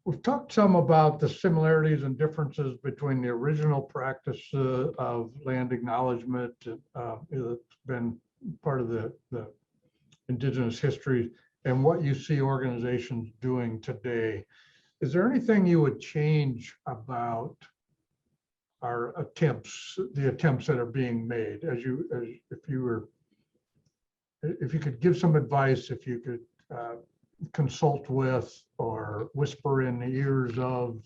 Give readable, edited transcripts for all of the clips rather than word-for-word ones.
we've talked some about the similarities and differences between the original practice of land acknowledgement. It's been part of the Indigenous history and what you see organizations doing today. Is there anything you would change about our attempts, the attempts that are being made, if you could give some advice, if you could consult with or whisper in the ears of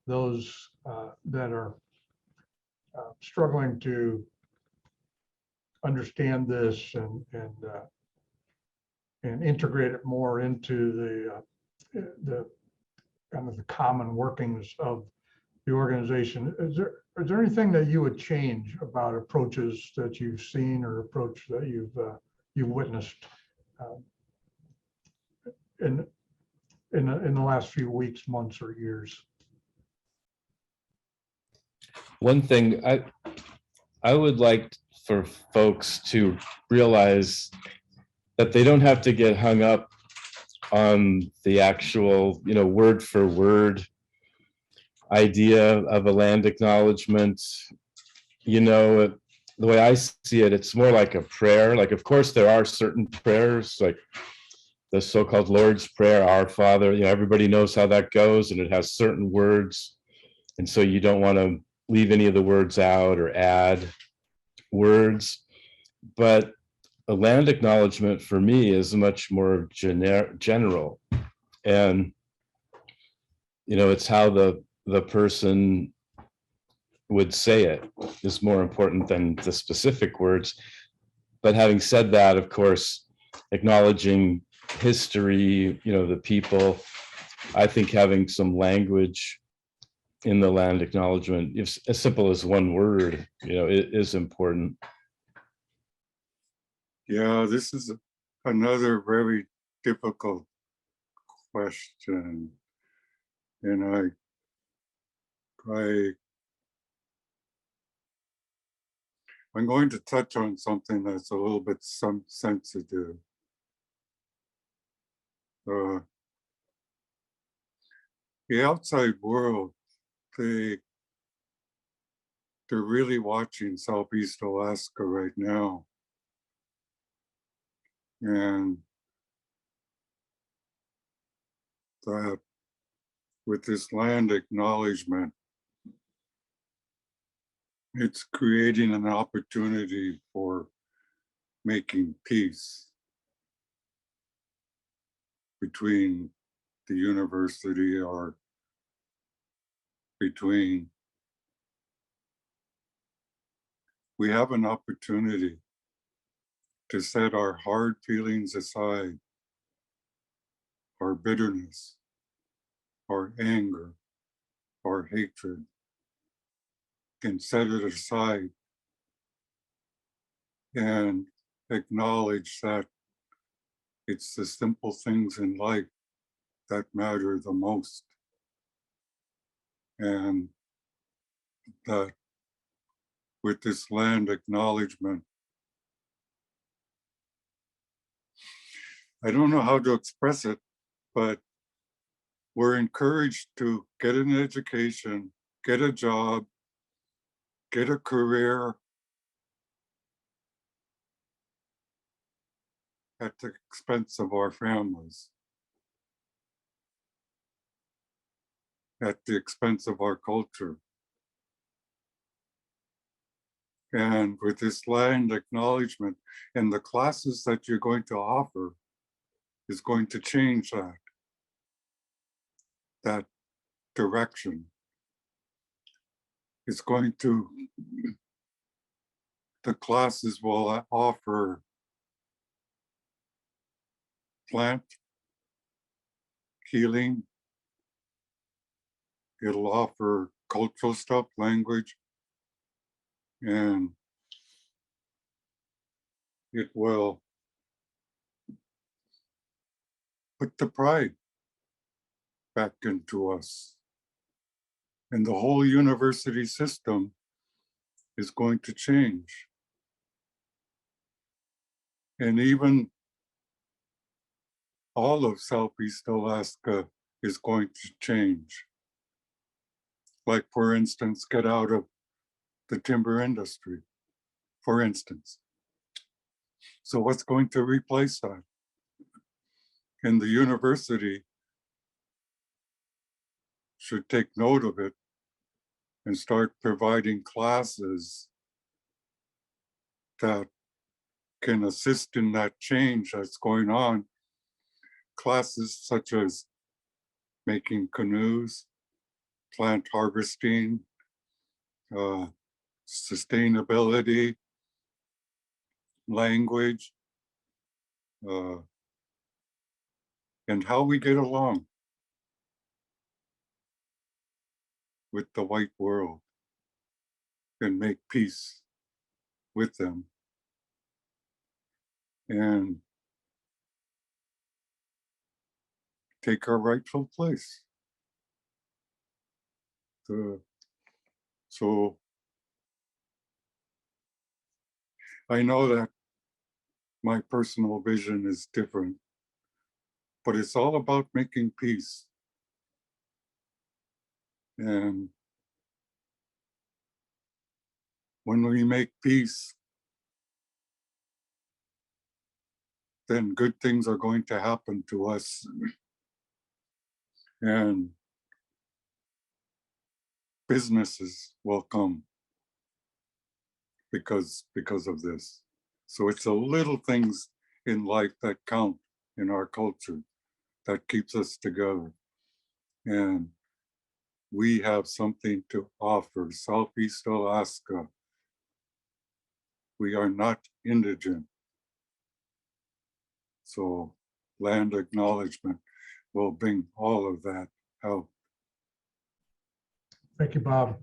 those that are struggling to understand this and integrate it more into the kind of the common workings of the organization. Is there anything that you would change about approaches that you've seen or approach that you've witnessed in the last few weeks, months, or years? One thing I would like for folks to realize that they don't have to get hung up on the actual, word for word idea of a land acknowledgement. The way I see it, it's more like a prayer. Like, of course, there are certain prayers, like the so-called Lord's Prayer, Our Father, everybody knows how that goes, and it has certain words. And so you don't want to leave any of the words out or add words. But a land acknowledgement for me is much more general. And, it's how the person would say it is more important than the specific words. But having said that, of course, acknowledging history, the people, I think having some language in the land acknowledgement, if as simple as one word, it is important. Yeah, this is another very difficult question. And I'm going to touch on something that's a little bit sensitive. The outside world, they're really watching Southeast Alaska right now. And that with this land acknowledgement, it's creating an opportunity for making peace between the university or between. We have an opportunity to set our hard feelings aside, our bitterness, our anger, our hatred, and set it aside and acknowledge that it's the simple things in life that matter the most. And that with this land acknowledgement, I don't know how to express it, but we're encouraged to get an education, get a job, get a career at the expense of our families, at the expense of our culture. And with this land acknowledgement and the classes that you're going to offer is going to change that direction. It's going to, the classes will offer plant healing. It'll offer cultural stuff, language, and it will put the pride back into us. And the whole university system is going to change. And even all of Southeast Alaska is going to change. Like, for instance, get out of the timber industry, for instance. So what's going to replace that? And the university should take note of it and start providing classes that can assist in that change that's going on. Classes such as making canoes, plant harvesting, sustainability, language, and how we get along with the white world and make peace with them. And take our rightful place. So I know that my personal vision is different, but it's all about making peace. And when we make peace, then good things are going to happen to us. And businesses will come because of this. So it's the little things in life that count in our culture that keeps us together. And we have something to offer Southeast Alaska. We are not indigent. So land acknowledgement will bring all of that out. Thank you, Bob.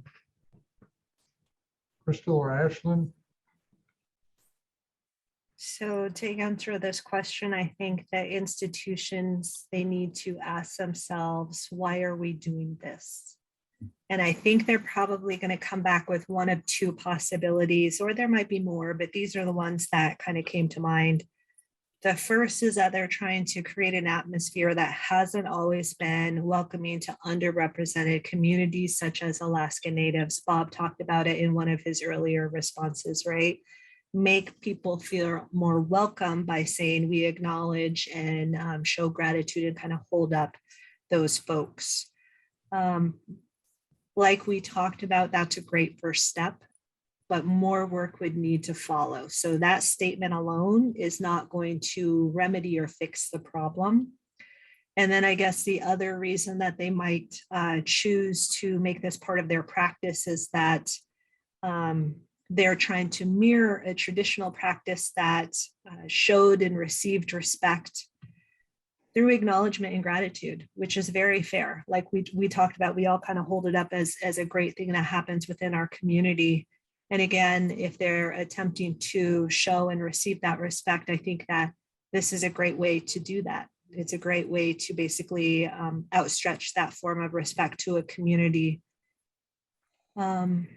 Crystal or Ashlynn? So to answer this question, I think that institutions, they need to ask themselves, why are we doing this? And I think they're probably going to come back with one of two possibilities, or there might be more, but these are the ones that kind of came to mind. The first is that they're trying to create an atmosphere that hasn't always been welcoming to underrepresented communities, such as Alaska Natives. Bob talked about it in one of his earlier responses, right? Make people feel more welcome by saying we acknowledge and show gratitude and kind of hold up those folks. Like we talked about, that's a great first step, but more work would need to follow. So that statement alone is not going to remedy or fix the problem. And then I guess the other reason that they might choose to make this part of their practice is that they're trying to mirror a traditional practice that showed and received respect through acknowledgement and gratitude, which is very fair. Like we talked about, we all kind of hold it up as a great thing that happens within our community. And again, if they're attempting to show and receive that respect, I think that this is a great way to do that. It's a great way to basically outstretch that form of respect to a community. And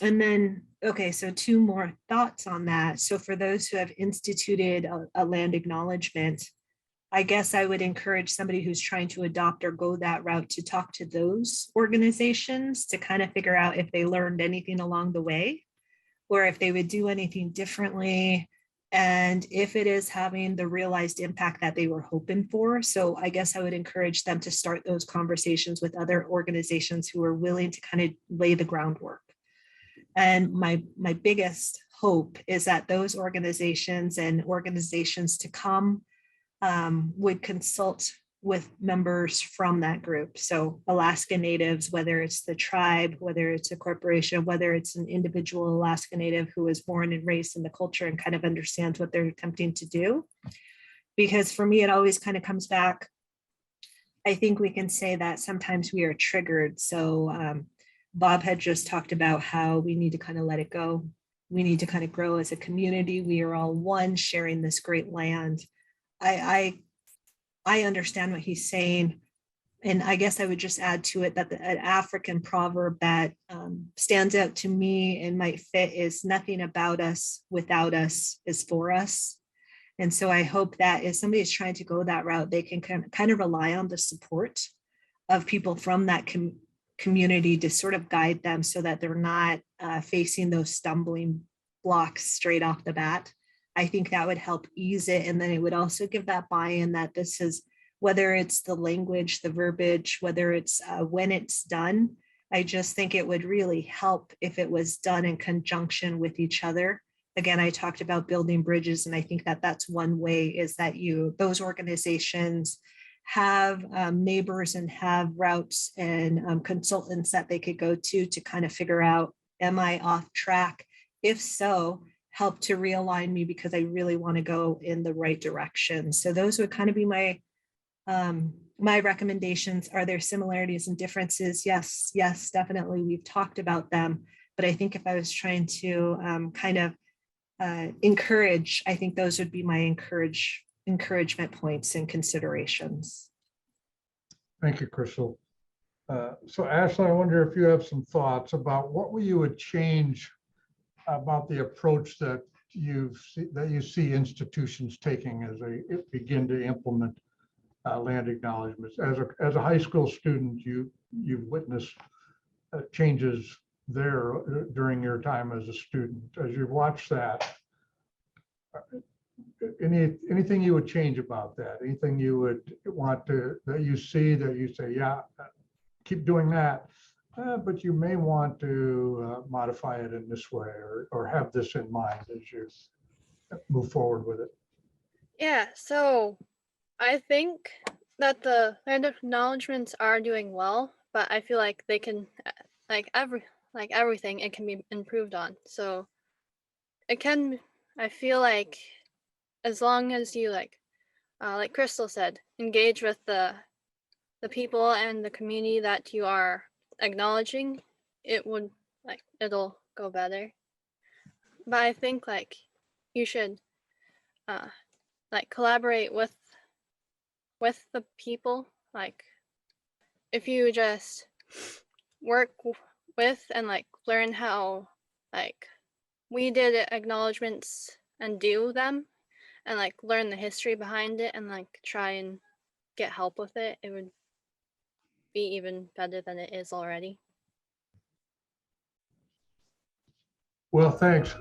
then, okay, so two more thoughts on that. So for those who have instituted a land acknowledgement, I guess I would encourage somebody who's trying to adopt or go that route to talk to those organizations to kind of figure out if they learned anything along the way, or if they would do anything differently, and if it is having the realized impact that they were hoping for. So I guess I would encourage them to start those conversations with other organizations who are willing to kind of lay the groundwork. And my biggest hope is that those organizations and organizations to come would consult with members from that group. So Alaska Natives, whether it's the tribe, whether it's a corporation, whether it's an individual Alaska Native who was born and raised in the culture and kind of understands what they're attempting to do. Because for me, it always kind of comes back. I think we can say that sometimes we are triggered. So Bob had just talked about how we need to kind of let it go. We need to kind of grow as a community. We are all one, sharing this great land. I understand what he's saying. And I guess I would just add to it that an African proverb that stands out to me and might fit is nothing about us without us is for us. And so I hope that if somebody is trying to go that route, they can kind of rely on the support of people from that community to sort of guide them so that they're not facing those stumbling blocks straight off the bat. I think that would help ease it. And then it would also give that buy-in that this is, whether it's the language, the verbiage, whether it's when it's done, I just think it would really help if it was done in conjunction with each other. Again, I talked about building bridges, and I think that that's one way, is that those organizations have neighbors and have routes and consultants that they could go to kind of figure out, am I off track? If so, help to realign me because I really want to go in the right direction. So those would kind of be my recommendations. Are there similarities and differences? Yes, definitely. We've talked about them, but I think if I was trying to kind of encourage, I think those would be my encouragement points and considerations. Thank you, Crystal. So Ashlynn, I wonder if you have some thoughts about what you would change about the approach that you see institutions taking as they begin to implement land acknowledgements. As a high school student, you've witnessed changes there during your time as a student. As you watch that, anything you would change about that? Anything you would want that you see that you say, yeah, keep doing that, but you may want to modify it in this way or have this in mind as you move forward with it? Yeah, so I think that the land acknowledgements are doing well, but I feel like they can, like everything, it can be improved on. So it can, I feel like, as long as you like Crystal said, engage with the people and the community that you are acknowledging, it'll go better. But I think you should collaborate with the people. Like if you just work with and learn how we did acknowledgements and do them, and learn the history behind it and try and get help with it, it would be even better than it is already. Well, thanks.